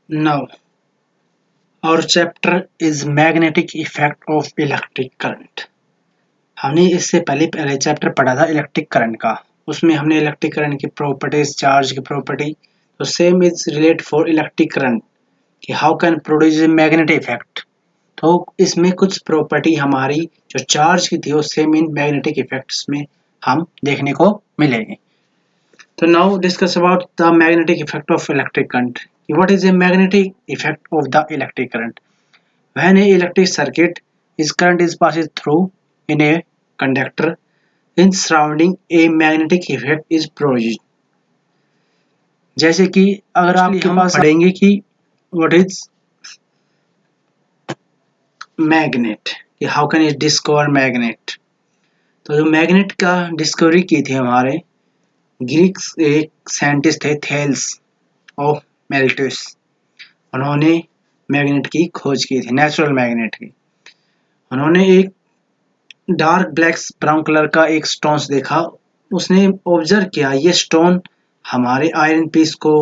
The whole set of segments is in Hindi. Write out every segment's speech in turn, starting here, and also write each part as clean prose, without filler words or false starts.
Now, our chapter is magnetic effect of electric current. हमने इससे पहले चैप्टर पढ़ा था इलेक्ट्रिक करंट का। उसमें हमने इलेक्ट्रिक करंट की प्रॉपर्टीज, चार्ज की प्रॉपर्टी, तो same is relate for electric current कि how can produce a magnetic effect. तो इसमें कुछ प्रॉपर्टी हमारी जो चार्ज की थी वो सेम इन मैग्नेटिक इफेक्ट्स में हम देखने को मिलेंगे। तो now discuss about the magnetic effect of electric current. What is a magnetic effect of the electric current? When a electric circuit is current is passed through in a conductor in surrounding a magnetic effect is produced. जैसे कि अगर आपके पास पढ़ेंगे कि what is magnet, कि how can it discover magnet। तो जो मैग्नेट का डिस्कवरी की थी हमारे ग्रीक एक साइंटिस्ट थे थेल्स ऑफ मेल्टस। उन्होंने मैग्नेट की खोज की थी, नेचुरल मैग्नेट की। उन्होंने एक डार्क ब्लैक ब्राउन कलर का एक स्टोन्स देखा। उसने ऑब्जर्व किया ये स्टोन हमारे आयरन पीस को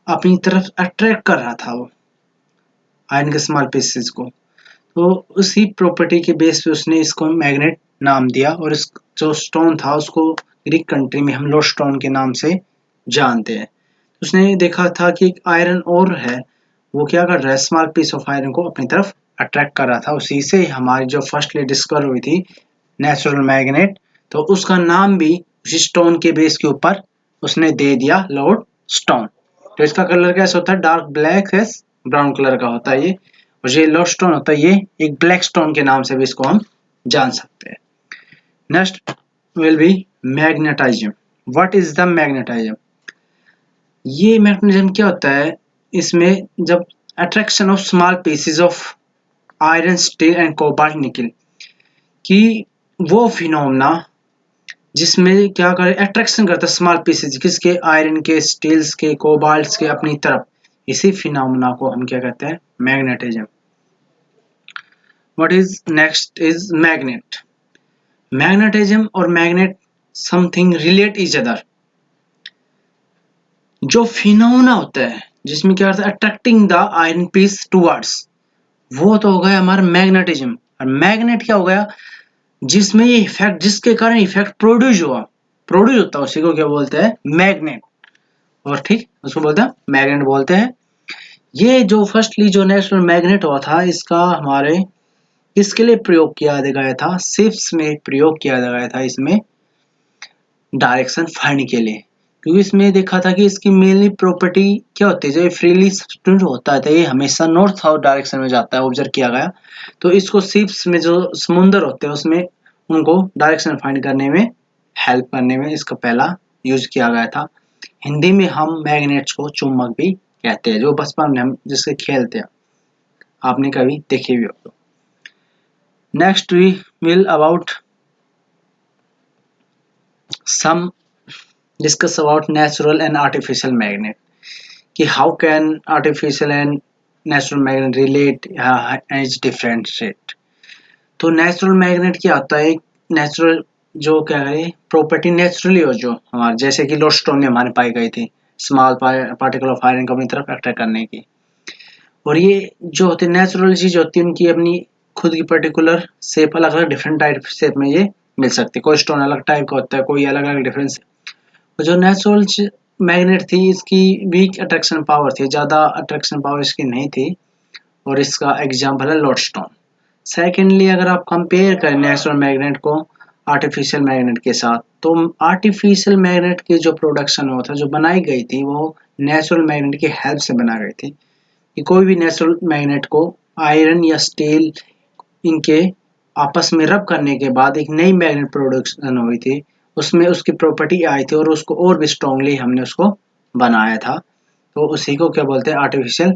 अपनी तरफ अट्रैक्ट कर रहा था, वो आयरन के स्मॉल पीसेस को। तो उसी प्रॉपर्टी के बेस पे उसने इसको मैग्नेट नाम दिया और इस जो स्टोन था उसको ग्रीक कंट्री में हम लोडस्टोन के नाम से जानते हैं। उसने देखा था कि एक आयरन और है, वो क्या कर रहा है, स्मॉल पीस ऑफ आयरन को अपनी तरफ अट्रैक्ट कर रहा था। उसी से हमारी जो फर्स्टली डिस्कवर हुई थी नेचुरल मैग्नेट, तो उसका नाम भी उसी स्टोन के बेस के ऊपर उसने दे दिया, लोड स्टोन। तो इसका कलर कैसा होता है, डार्क ब्लैक है, ब्राउन कलर का होता है ये। और ये लोड स्टोन होता है, ये एक ब्लैक स्टोन के नाम से भी इसको हम जान सकते हैं। Next will be magnetism. What is the magnetism? ये मैग्नेटिज्म क्या होता है, इसमें जब attraction of small pieces of iron, steel and cobalt, nickel कि वो फिनोमेना जिसमें क्या करे, अट्रैक्शन करता है स्मॉल पीसेस किसके, आयरन के, स्टील्स के, कोबाल्ट्स के अपनी तरफ। इसी फिनोमेना को हम क्या कहते हैं, magnetism. What is next is magnet. Magnetism और magnet something relate each other. जो फिनोमेना होता है जिसमें क्या होता है, attracting the iron piece towards, वो तो हो गया हमारा मैग्नेटिज्म। और मैग्नेट क्या हो गया, जिसमें ये इफेक्ट, जिसके कारण इफेक्ट प्रोड्यूस होता है, उसी को क्या बोलते हैं, मैग्नेट। और ठीक उसको बोलते हैं मैग्नेट बोलते हैं। ये जो फर्स्टली जो नेचुरल मैग्नेट हुआ था, इसका हमारे इसके लिए प्रयोग किया गया था, शिप्स में प्रयोग किया गया था, इसमें डायरेक्शन फाइंड के लिए। क्योंकि इसमें देखा था कि इसकी मेनली प्रॉपर्टी क्या होती है, जो फ्रीली सब्सटेंस होता है ये हमेशा नॉर्थ साउथ डायरेक्शन में जाता है, ऑब्जर्व किया गया। तो इसको शिप्स में जो समुद्र होते हैं उसमें उनको डायरेक्शन फाइंड करने में, हेल्प करने में इसका पहला यूज किया गया था। हिंदी में हम मैग्नेट्स को चुंबक भी कहते हैं, जो बचपन में हम जिससे खेलते हैं, आपने कभी देखे भी हो। Next we will about some discuss about natural and artificial magnet, कि how can artificial and natural magnet relate and its differentiate। तो नेचुरल मैग्नेट क्या होता है, नेचुरल जो क्या है प्रॉपर्टी नेचुरली हो, जो हमारे जैसे कि लोडस्टोन में हमारे पाई गई थी, स्मॉल पार्टिकल ऑफ आयरन को अपनी तरफ अट्रैक्ट करने की। और ये जो होती है नेचुरल चीज होती है, उनकी अपनी खुद की पर्टिकुलर शेप, अलग अलग डिफरेंट टाइप शेप में ये मिल सकती है। कोई स्टोन अलग टाइप का होता है, कोई अलग अलग डिफरेंस। जो नेचुरल मैग्नेट थी इसकी वीक अट्रैक्शन पावर थी, ज़्यादा अट्रैक्शन पावर इसकी नहीं थी। और इसका एग्जाम्पल है लोडस्टोन। सेकेंडली अगर आप कंपेयर करें नेचुरल मैग्नेट को आर्टिफिशियल मैग्नेट के साथ, तो आर्टिफिशियल मैग्नेट की जो प्रोडक्शन हुआ था, जो बनाई गई थी, वो नेचुरल मैग्नेट की हेल्प से बना गई थी। कि कोई भी नेचुरल मैग्नेट को आयरन या स्टील इनके आपस में रब करने के बाद एक नई मैग्नेट प्रोडक्शन हुई थी, उसमें उसकी प्रॉपर्टी आई थी और उसको और भी स्ट्रांगली हमने उसको बनाया था। तो उसी को क्या बोलते हैं, आर्टिफिशियल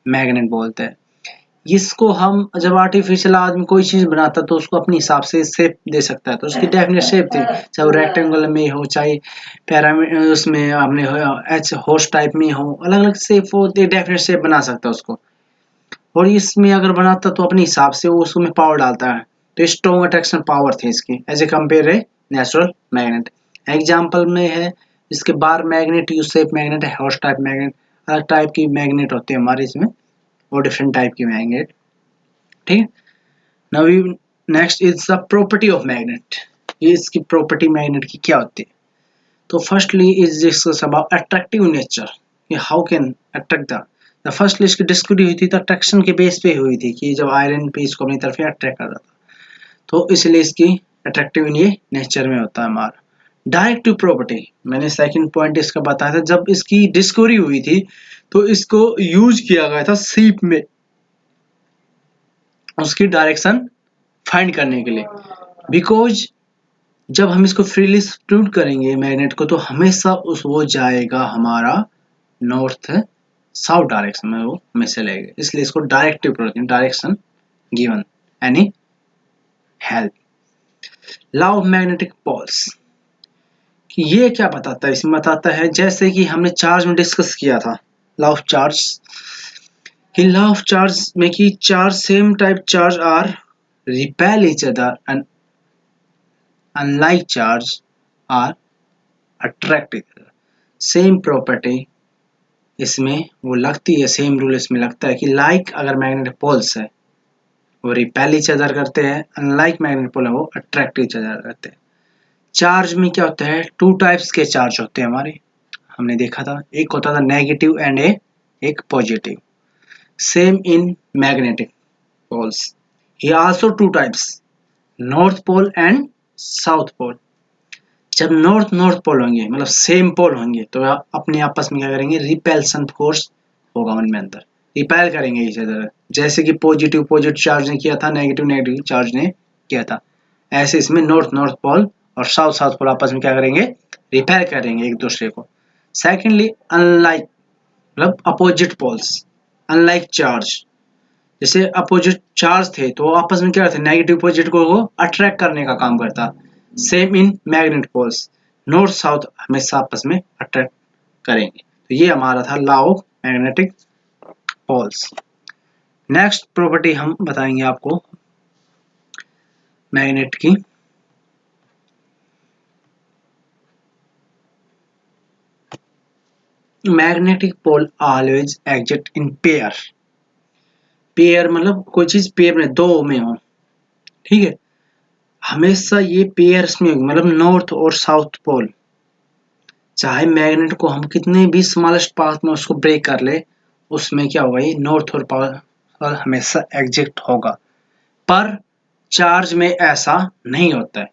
मैग्नेट बोलते हैं। इसको हम जब आर्टिफिशियल आदमी कोई चीज बनाता तो उसको अपने हिसाब से शेप दे सकता है, तो उसकी डेफिनेट शेप थी, चाहे वो रेक्टेंगल में हो, चाहे पैरामिड उसमें हमने एच हॉर्स टाइप में हो, अलग अलग शेप हो, डेफिनेट शेप बना सकता है उसको। और इसमें अगर बनाता तो अपने हिसाब से वो उसमें पावर डालता है। तो स्ट्रॉन्ग अट्रैक्शन पावर थी इसकी एज ए कंपेयर है नेचुरल मैग्नेट। एग्जाम्पल में है इसके bar magnet, U shape magnet है, हॉर्स टाइप मैग्नेट, हर टाइप की मैग्नेट होती है हमारे इसमें, और डिफरेंट टाइप की मैग्नेट। ठीक है, now next is the property of magnet. ये इसकी प्रॉपर्टी मैग्नेट की क्या होती है। तो firstly is discuss about attractive nature, कि how can attract the firstly इसकी डिस्कवरी हुई थी तो अट्रैक्शन के बेस पे हुई थी, कि जब आयरन पे इसको अपनी तरफ अट्रैक्ट कर रहा था, तो इसलिए इसकी अट्रैक्टिव ये नेचर में होता है हमारा। डायरेक्टिव प्रॉपर्टी, मैंने सेकंड पॉइंट इसका बताया था, जब इसकी डिस्कवरी हुई थी तो इसको यूज किया गया था सीप में उसकी डायरेक्शन फाइंड करने के लिए, बिकॉज जब हम इसको फ्रीली सब्स्टिट्यूट करेंगे मैग्नेट को, तो हमेशा वो जाएगा हमारा नॉर्थ साउथ डायरेक्शन में, वो हमेशा लेगा, इसलिए इसको directive property, direction given any help. Law of magnetic poles, कि ये क्या बताता है, इसमें बताता है जैसे कि हमने चार्ज में डिस्कस किया था, लॉ ऑफ चार्ज, कि लॉ ऑफ चार्ज में कि charge same type charge are repel each other and unlike charge are attract each other. Same property इसमें वो लगती है, सेम रूल इसमें लगता है, कि लाइक अगर मैग्नेटिक पोल्स है वो रिपेल ईच अदर करते हैं, अनलाइक मैग्नेटिक पोल है वो अट्रैक्ट ईच अदर करते हैं। चार्ज में क्या होता है, टू टाइप्स के चार्ज होते हैं हमारे, हमने देखा था, एक होता था नेगेटिव एंड एक positive. Same in magnetic poles, ही also two types, north pole and south pole. जब नॉर्थ नॉर्थ पोल होंगे मतलब सेम पोल होंगे, तो अपने आपस में क्या करेंगे, रिपेल्सन फोर्स होगा उनमें अंदर, रिपेल करेंगे इस तरह, जैसे कि पॉजिटिव पॉजिटिव चार्ज ने किया था, नेगेटिव नेगेटिव चार्ज ने किया था, ऐसे इसमें नॉर्थ नॉर्थ पोल और साउथ साउथ पोल आपस में क्या करेंगे, रिपेल करेंगे एक दूसरे को। सेकेंडली अनलाइक, मतलब अपोजिट पोल्स, अनलाइक चार्ज, जैसे अपोजिट चार्ज थे तो आपस में क्या करते, नेगेटिव पॉजिटिव को अट्रैक्ट करने का काम करता। Same in magnet poles, north south हमेशा आपस में अट्रैक्ट करेंगे। तो ये हमारा था law of magnetic poles. Next property हम बताएंगे आपको मैग्नेट की, magnetic pole always exist in pair. Pair मतलब कोई चीज पेयर में दो में हो, ठीक है, हमेशा ये पेयर्स में, मतलब नॉर्थ और साउथ पोल, चाहे मैग्नेट को हम कितने भी स्मॉलेस्ट पाथ में उसको ब्रेक कर ले, उसमें क्या होगा, ये नॉर्थ और पोल हमेशा एग्जिस्ट होगा, पर चार्ज में ऐसा नहीं होता है।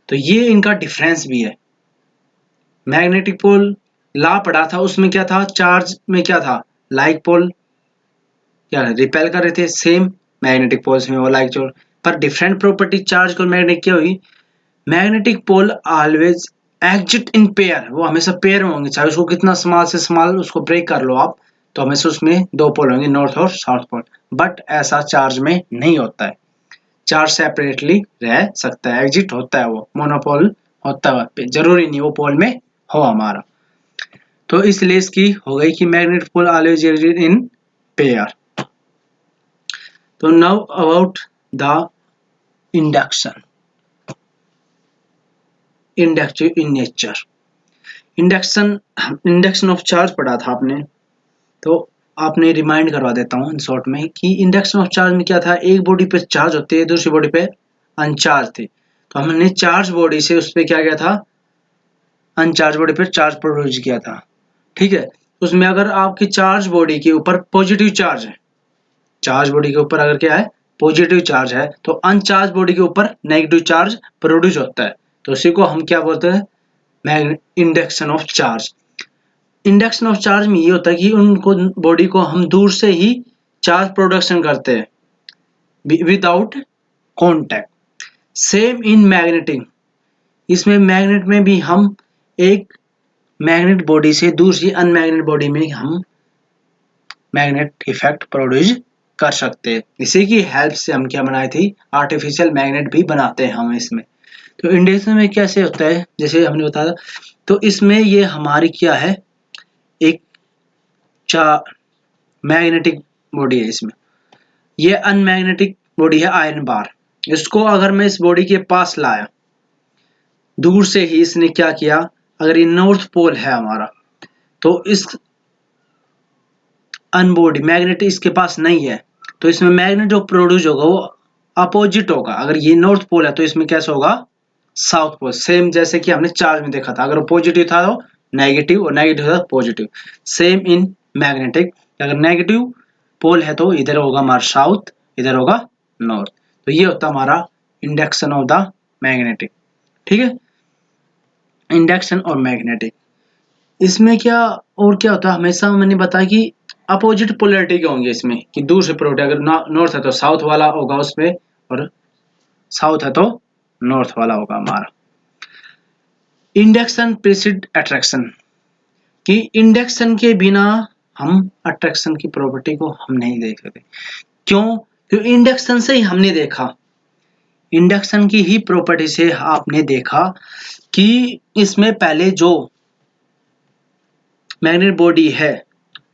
तो ये इनका डिफरेंस भी है। मैग्नेटिक पोल लॉ पढ़ा था, उसमें क्या था, चार्ज में क्या था, लाइक पोल क्या रिपेल कर रहे थे, सेम मैग्नेटिक पोल्स में वो लाइक जोड़, पर डिफरेंट प्रॉपर्टी चार्ज और मैग्नेटिक क्या हुई, magnetic pole always exist in pair, वो हमेशा पेयर में होंगे, चाहे उसको कितना स्मॉल से स्मॉल उसको ब्रेक कर लो आप, तो हमेशा उसमें दो पोल होंगे, नॉर्थ और साउथ पोल। बट ऐसा चार्ज में नहीं होता है, चार्ज सेपरेटली रह सकता है, एग्जिट होता है, वो मोनोपोल होता है, जरूरी नहीं वो पोल में हो हमारा। तो इसलिए इसकी हो गई कि magnetic pole always exist in pair. तो now about the induction, inductive in nature. Induction of charge पढ़ा था आपने, तो आपने रिमाइंड करवा देता हूँ इन शॉर्ट में, कि इंडक्शन ऑफ चार्ज में क्या था, एक बॉडी पे चार्ज होती है, दूसरी बॉडी पे अनचार्ज थी, तो हमने चार्ज बॉडी से उस पर क्या किया था, अनचार्ज बॉडी पे चार्ज प्रोड्यूस किया था, ठीक है। उसमें अगर आपकी चार्ज बॉडी के ऊपर पॉजिटिव चार्ज है, चार्ज बॉडी के ऊपर अगर क्या है, पॉजिटिव चार्ज है, तो अनचार्ज बॉडी के ऊपर नेगेटिव चार्ज प्रोड्यूस होता है, तो उसी को हम क्या बोलते हैं, induction of charge. Induction of charge में ये होता है कि उनको बॉडी को हम दूर से ही चार्ज प्रोडक्शन करते हैं without contact. Same in magnetic, इसमें मैग्नेट में भी हम एक मैग्नेट बॉडी से दूसरी अनमैग्नेट बॉडी में हम मैग्नेट इफेक्ट प्रोड्यूस कर सकते हैं। इसी की हेल्प से हम क्या बनाए थे, आर्टिफिशियल मैग्नेट भी बनाते हैं हम इसमें। तो इंडक्शन में कैसे होता है, जैसे हमने बताया, तो इसमें ये हमारी क्या है, एक मैग्नेटिक बॉडी है, इसमें ये अनमैग्नेटिक बॉडी है आयरन बार। इसको अगर मैं इस बॉडी के पास लाया, दूर से ही इसने क्या किया, अगर ये नॉर्थ पोल है हमारा, तो इस अनबॉडी मैग्नेट इसके पास नहीं है, तो इसमें मैग्नेट जो प्रोड्यूस होगा वो अपोजिट होगा। अगर ये नॉर्थ पोल है तो इसमें कैसा होगा, साउथ पोल। सेम जैसे कि हमने चार्ज में देखा था, अगर पॉजिटिव था तो नेगेटिव और नेगेटिव था पॉजिटिव। सेम इन मैग्नेटिक, अगर नेगेटिव पोल है तो इधर होगा हमारा साउथ, इधर होगा नॉर्थ। तो ये होता है हमारा इंडक्शन ऑफ द मैग्नेटिक। ठीक है, इंडक्शन और मैग्नेटिक। इसमें क्या और क्या होता है, हमेशा मैंने बताया कि अपोजिट पोलैरिटी के होंगे इसमें, कि दूसरे पोलैरिटी, अगर नॉर्थ है तो साउथ वाला होगा उसमें, और साउथ है तो नॉर्थ वाला होगा हमारा। इंडक्शन प्रीसीड अट्रैक्शन, कि इंडक्शन के बिना हम अट्रैक्शन की प्रॉपर्टी को हम नहीं देख सकते। क्यों? क्योंकि इंडक्शन से ही हमने देखा, इंडक्शन की ही प्रॉपर्टी से आपने देखा कि इसमें पहले जो मैग्नेट बॉडी है,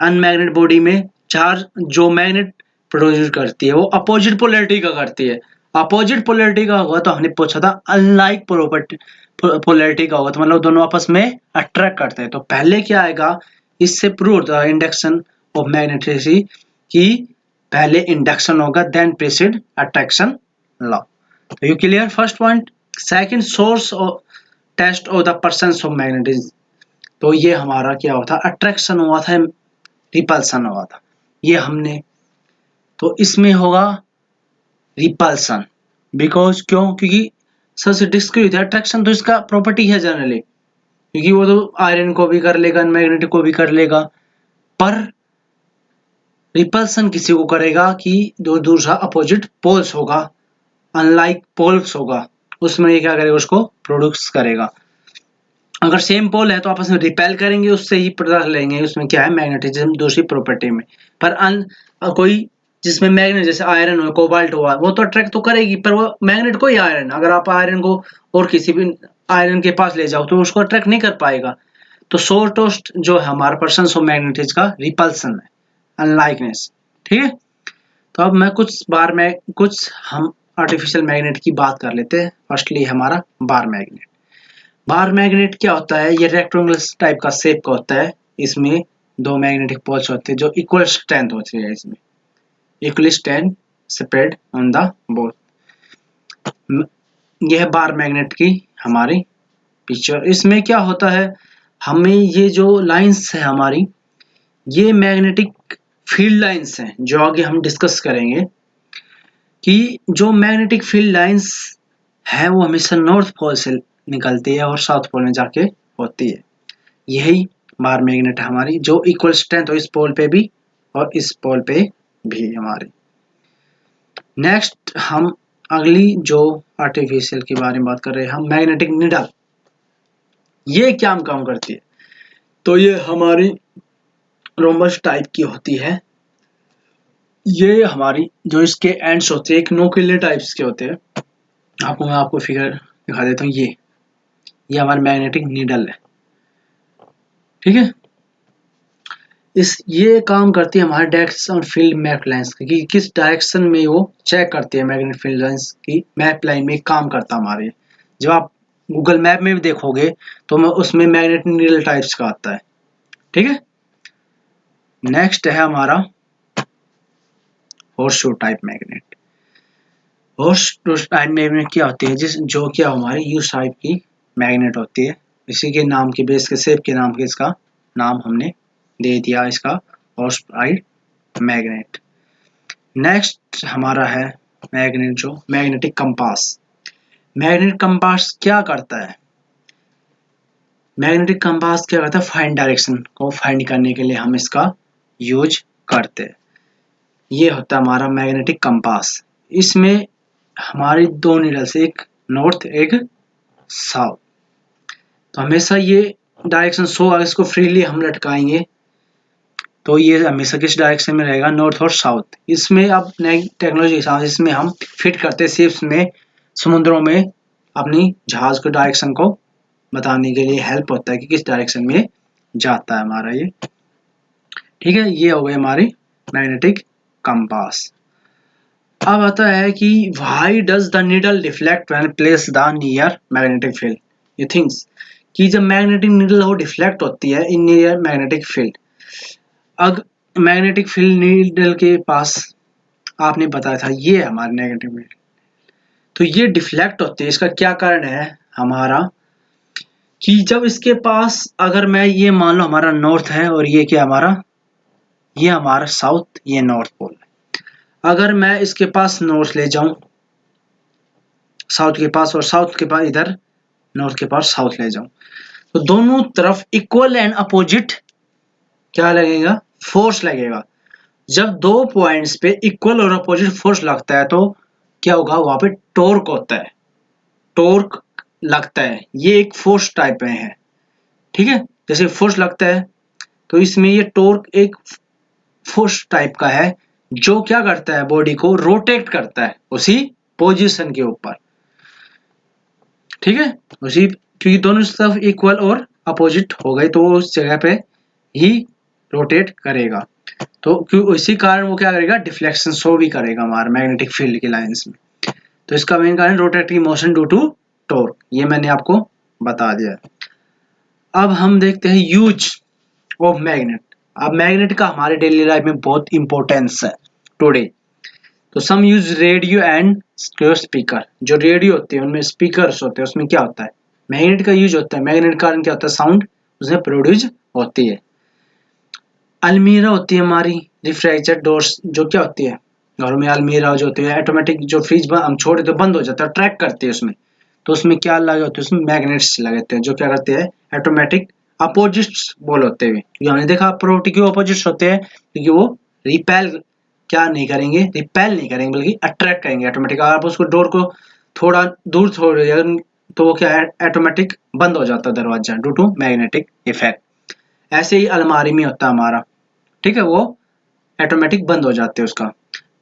अनमैग्नेट बॉडी में चार्ज जो मैग्नेट प्रोड्यूस करती है वो अपोजिट पोलैरिटी का करती है। अपोजिट पोलैरिटी का होगा तो हमने पूछा था अनलाइक प्रॉपर्टी पोलैरिटी का होगा, तो मतलब दोनों आपस में अट्रैक्ट करते हैं। तो पहले क्या आएगा, इससे प्रूव होता है इंडक्शन ऑफ मैग्नेटिसिटी कि पहले इंडक्शन होगा देन प्रीसीड अट्रैक्शन लॉ। तो you clear first point. Second, source of test of the persons of magnetism. तो ये हमारा क्या हुआ था, अट्रैक्शन हुआ था, रिपल्सन हुआ था। ये हमने, तो इसमें होगा रिपल्सन, बिकॉज क्यों, क्योंकि सबसे डिस्क्रीट है, अट्रैक्शन तो इसका प्रॉपर्टी है जनरली, क्योंकि वो तो आयरन को भी कर लेगा, मैग्नेटिक को भी कर लेगा, पर रिपल्सन किसी को करेगा कि जो दूसरा अपोजिट पोल्स होगा, अनलाइक पोल्स होगा, उसमें ये क्या करेगा, उसको प्रोड्यूस करेगा। अगर सेम पोल है तो आपस में रिपेल करेंगे, उससे ही पता लेंगे उसमें क्या है, मैग्नेटिज्म दूसरी प्रॉपर्टी में। पर कोई जिसमें मैग्नेट जैसे आयरन हो, कोबाल्ट हुआ, वो तो अट्रैक्ट तो करेगी, पर वो मैग्नेट को ही आयरन, अगर आप आयरन को और किसी भी आयरन के पास ले जाओ तो उसको अट्रैक्ट नहीं कर पाएगा। तो सोर्टोस्ट जो है हमारा पर्सन्स ऑफ मैग्नेटिज्म का रिपल्सन है, अनलाइकनेस। ठीक है, तो अब मैं कुछ हम आर्टिफिशियल मैग्नेट की बात कर लेते हैं। फर्स्टली हमारा बार मैग्नेट। बार मैग्नेट क्या होता है, ये रेक्टेंगुलर टाइप का शेप का होता है। इसमें दो मैग्नेटिक पोल्स होते हैं जो इक्वल स्ट्रेंथ होती है, इसमें equal strength spread on the both. यह बार मैग्नेट की हमारी पिक्चर। इसमें क्या होता है, हमें ये जो लाइंस है हमारी, ये मैग्नेटिक फील्ड लाइंस हैं, जो आगे हम डिस्कस करेंगे कि जो मैग्नेटिक फील्ड लाइंस है वो हमेशा नॉर्थ पोल से निकलती है और साउथ पोल में जाके होती है। यही बार मैग्नेट हमारी, जो इक्वल स्ट्रेंथ हो इस पोल पे भी और इस पोल पे भी हमारी। नेक्स्ट हम अगली जो आर्टिफिशियल के बारे में बात कर रहे हैं हम, मैग्नेटिक नीडल। ये क्या काम करती है, तो ये हमारी रोमबस टाइप की होती है। ये हमारी जो इसके एंड्स होते हैं एक नोकीले टाइप्स के होते हैं। मैं आपको फिगर दिखा देता हूँ। ये हमारी मैग्नेटिक नीडल है। ठीक है, ये काम करती है हमारे डायरेक्शन और फील्ड मैप लाइंस की, किस डायरेक्शन में वो चेक करती है। मैग्नेटिक फील्ड लाइंस की मैप लाइन में काम करता हमारे। जब आप गूगल मैप में भी देखोगे तो उसमें मैग्नेटिक नीडल टाइप्स का आता है। ठीक है, नेक्स्ट है हमारा horseshoe type magnet. Horseshoe type magnet क्या होती है, जो क्या हमारी यू टाइप की मैग्नेट होती है। इसी के नाम के बेस के शेप के नाम के इसका नाम हमने दे दिया, इसका हॉर्स टाइप मैग्नेट। नेक्स्ट हमारा है मैग्नेट जो मैग्नेटिक कंपास। मैग्नेटिक कंपास क्या करता है, मैग्नेटिक कंपास क्या करता है, फाइंड डायरेक्शन को फाइंड करने के लिए हम इसका यूज करते हैं। ये होता है हमारा मैग्नेटिक कंपास। इसमें हमारी दो नीडल्स, एक नॉर्थ एक साउथ, तो हमेशा ये डायरेक्शन शो, अगर इसको फ्रीली हम लटकाएंगे तो ये हमेशा किस डायरेक्शन में रहेगा, नॉर्थ और साउथ। इसमें अब नई टेक्नोलॉजी के हिसाब से इसमें हम फिट करते हैं शिप्स में, समुद्रों में अपनी जहाज को डायरेक्शन को बताने के लिए हेल्प होता है कि किस डायरेक्शन में जाता है हमारा ये। ठीक है, ये हो गई हमारी मैग्नेटिक कंपास। अब आता है कि why does the needle deflect when place the near magnetic field. You thinks कि जब मैग्नेटिक नीडल वो डिफ्लेक्ट होती है in near magnetic field, magnetic field needle के पास आपने बताया था ये है हमारी नेगेटिव फील्ड, तो ये डिफ्लेक्ट होती है। इसका क्या कारण है हमारा कि जब इसके पास अगर मैं ये मान लो हमारा नॉर्थ है और ये क्या हमारा, ये हमारा साउथ, ये नॉर्थ पोल है। अगर मैं इसके पास नॉर्थ ले जाऊं साउथ के पास और साउथ के पास इधर नॉर्थ के पास साउथ ले जाऊं, तो दोनों तरफ इक्वल एंड अपोजिट क्या लगेगा, फोर्स लगेगा। जब दो पॉइंट्स पे इक्वल और अपोजिट फोर्स लगता है तो क्या होगा, वहां पे टॉर्क होता है, टॉर्क लगता है। ये एक फोर्स टाइप में है, ठीक है। जैसे फोर्स लगता है तो इसमें ये टॉर्क एक फोर्स टाइप का है जो क्या करता है, बॉडी को रोटेट करता है उसी पोजीशन के ऊपर, ठीक है। उसी, क्योंकि दोनों तरफ इक्वल और अपोजिट हो गए तो वो उस जगह पे ही रोटेट करेगा। तो क्यों, इसी कारण वो क्या करेगा, डिफ्लेक्शन शो भी करेगा हमारे मैग्नेटिक फील्ड की लाइंस में। तो इसका मेन कारण rotating motion due to torque, ये मैंने आपको बता दिया। अब हम देखते हैं यूज ऑफ मैग्नेट। अब मैग्नेट का हमारे डेली लाइफ में बहुत इंपॉर्टेंस है टुडे। तो सम यूज रेडियो एंड स्पीकर। जो रेडियो होते हैं उनमें स्पीकर्स होते हैं, उसमें क्या होता है, मैग्नेट का यूज होता है। मैग्नेट का कारण क्या होता है, साउंड उसमें प्रोड्यूस होती है। अलमीरा होती है हमारी, रेफ्रिजरेटर डोर्स जो क्या होती है, घरों में अलमीरा जो होती है ऑटोमेटिक, जो फ्रिज हम छोड़े तो बंद हो जाता है, ट्रैक करती है उसमें। तो उसमें क्या लगे होते हैं, उसमें मैग्नेट्स लगे होते हैं जो क्या करते हैं, ऑटोमेटिक अपोजिट्स बोल होते हुए, क्योंकि हमने देखा प्रोटी के अपोजिट्स होते हैं क्योंकि वो रिपेल क्या नहीं करेंगे, रिपेल नहीं करेंगे बल्कि अट्रैक्ट करेंगे ऑटोमेटिक। अगर आप उसको डोर को थोड़ा दूर छोड़ रहे तो वो क्या है, ऑटोमेटिक बंद हो जाता है दरवाजा ड्यू टू मैग्नेटिक इफेक्ट। ऐसे ही अलमारी में होता है हमारा, ठीक है, वो ऑटोमेटिक बंद हो जाते हैं उसका,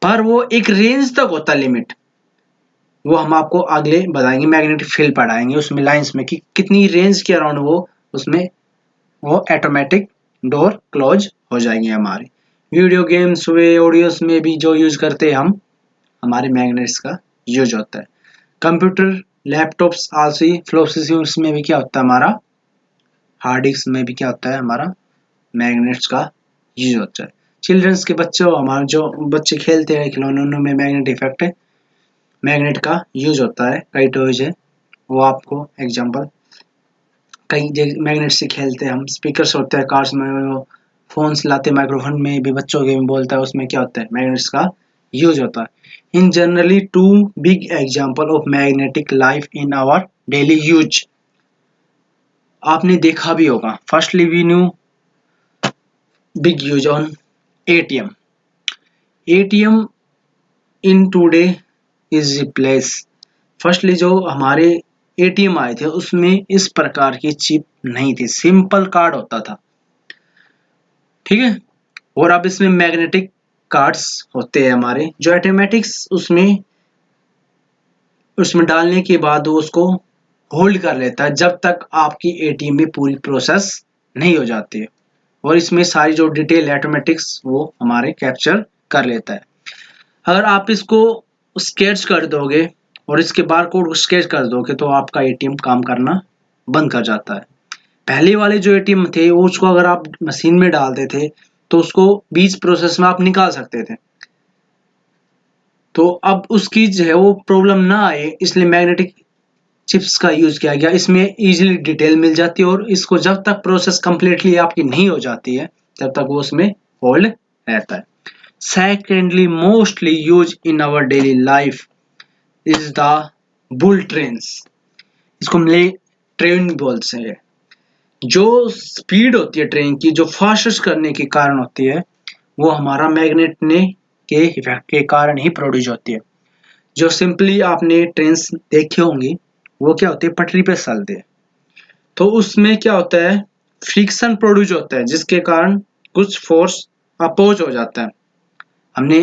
पर वो एक रेंज तक होता है लिमिट, वो हम आपको अगले बताएंगे, मैग्नेटिक फील्ड पढ़ाएंगे उसमें लाइंस में कि कितनी रेंज के अराउंड वो उसमें वो ऑटोमेटिक डोर क्लोज हो जाएंगे हमारे। वीडियो गेम्स हुए, ऑडियोस में भी जो यूज करते हैं हम, हमारे मैग्नेट्स का यूज होता है। कंप्यूटर, लैपटॉप्स, आलसी फ्लोप्सिस में भी क्या होता है हमारा, हार्ड डिस्क में भी क्या होता है हमारा, मैग्नेट्स का यूज होता है। चिल्ड्रंस के बच्चे, हमारे जो बच्चे खेलते हैं खिलौने, उनमें मैग्नेट इफेक्ट है, मैग्नेट का यूज होता है। कई टॉयज है वो आपको एग्जांपल, कई मैग्नेट से खेलते हैं हम। स्पीकर्स होते हैं कार्स में, वो फोन्स लाते, माइक्रोफोन में भी बच्चों के में बोलता है, उसमें क्या होता है, मैग्नेट्स का यूज होता है। In generally two big example of magnetic life in our daily use, आपने देखा भी होगा। Firstly we knew big use on ATM. ATM in today is replace. Firstly जो हमारे एटीएम आए थे उसमें इस प्रकार की चिप नहीं थी, सिंपल कार्ड होता था, ठीक है। और अब इसमें मैग्नेटिक कार्ड्स होते हैं हमारे, जो ऑटोमेटिक्स उसमें उसमें डालने के बाद वो उसको होल्ड कर लेता है जब तक आपकी एटीएम में पूरी प्रोसेस नहीं हो जाती है, और इसमें सारी जो डिटेल ऑटोमेटिक्स वो हमारे कैप्चर कर लेता है। अगर आप इसको स्केच कर दोगे और इसके बारकोड को स्केच कर दोगे तो आपका एटीएम काम करना बंद कर जाता है। पहले वाले जो एटीएम थे वो उसको अगर आप मशीन में डालते थे तो उसको बीच प्रोसेस में आप निकाल सकते थे। तो अब उसकी जो है वो प्रॉब्लम ना आए इसलिए मैग्नेटिक चिप्स का यूज किया गया। इसमें इजीली डिटेल मिल जाती है और इसको जब तक प्रोसेस कंप्लीटली आपकी नहीं हो जाती है तब तक वो उसमें होल्ड रहता है। Secondly, mostly used in our daily life is the bull trains. इसको हम ले ट्रेन बोलते हैं। जो स्पीड होती है ट्रेन की, जो फास्टेस्ट करने के कारण होती है, वो हमारा मैग्नेट ने के इफेक्ट के कारण ही प्रोड्यूस होती है। जो सिंपली आपने ट्रेन देखी होंगी वो क्या होती है, पटरी पे चलते हैं, तो उसमें क्या होता है, फ्रिक्शन प्रोड्यूस होता है जिसके कारण कुछ फोर्स अपोज हो जाता है। हमने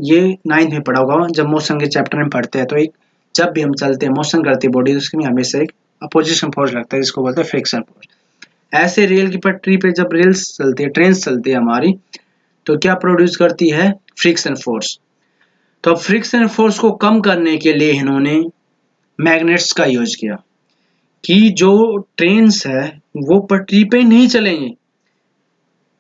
ये 9th में पढ़ा होगा, जब मोशन के चैप्टर में पढ़ते हैं तो एक, जब भी हम चलते हैं मोशन करती है बॉडी, उसमें हमेशा एक अपोजिशन फोर्स लगता है जिसको बोलते हैं फ्रिक्शन फोर्स। ऐसे रेल की पटरी पे जब रेल्स चलती है, ट्रेन चलती है हमारी, तो क्या प्रोड्यूस करती है, फ्रिक्शन फोर्स। तो अब फ्रिक्शन फोर्स को कम करने के लिए इन्होंने मैग्नेट्स का यूज किया कि जो ट्रेन्स है वो पटरी पे नहीं चलेंगे,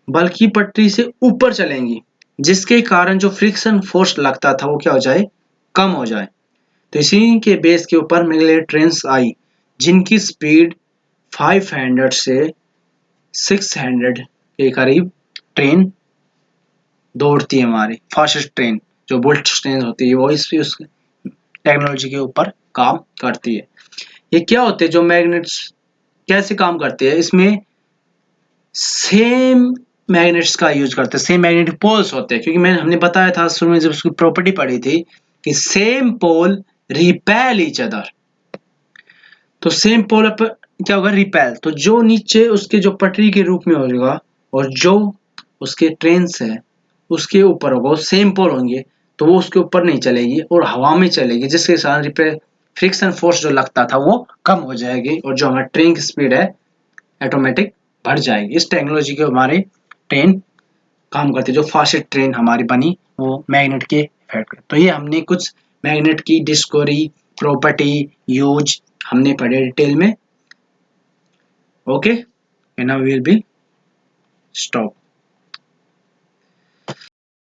बल्कि पटरी से ऊपर चलेंगी, जिसके कारण जो फ्रिक्शन फोर्स लगता था वो क्या हो जाए, कम हो जाए। तो इसी के बेस के ऊपर मैग्नेटिक ट्रेन्स आई, जिनकी स्पीड 500 से 600 के करीब ट्रेन दौड़ती है। हमारी फास्टेस्ट ट्रेन जो बुलेट ट्रेन होती है वो इस टेक्नोलॉजी के ऊपर काम करती है। ये क्या होते हैं जो मैग्नेट्स कैसे काम करते हैं, इसमें सेम मैग्नेट्स का यूज करते हैं, सेम मैग्नेटिक पोल्स होते हैं, क्योंकि हमने बताया था शुरू में जब उसकी प्रॉपर्टी पढ़ी थी कि same pole repel each other. तो सेम पोल पर क्या होगा, रिपेल, तो जो नीचे उसके जो पटरी के रूप में होगा और जो उसके ट्रेन है उसके ऊपर होगा, वो सेम पोल होंगे, तो वो उसके ऊपर नहीं चलेगी और हवा में चलेगी, जिसके कारण रिपेल फ्रिक्शन फोर्स जो लगता था वो कम हो जाएगी और जो हमारी ट्रेन की स्पीड है ऑटोमेटिक बढ़ जाएगी। इस टेक्नोलॉजी के हमारे ट्रेन काम करती है। जो फास्टेस्ट ट्रेन हमारी बनी वो मैग्नेट के इफेक्ट। तो ये हमने कुछ मैग्नेट की डिस्कवरी, प्रॉपर्टी, यूज हमने पढ़े डिटेल में। Okay, now we will be stop.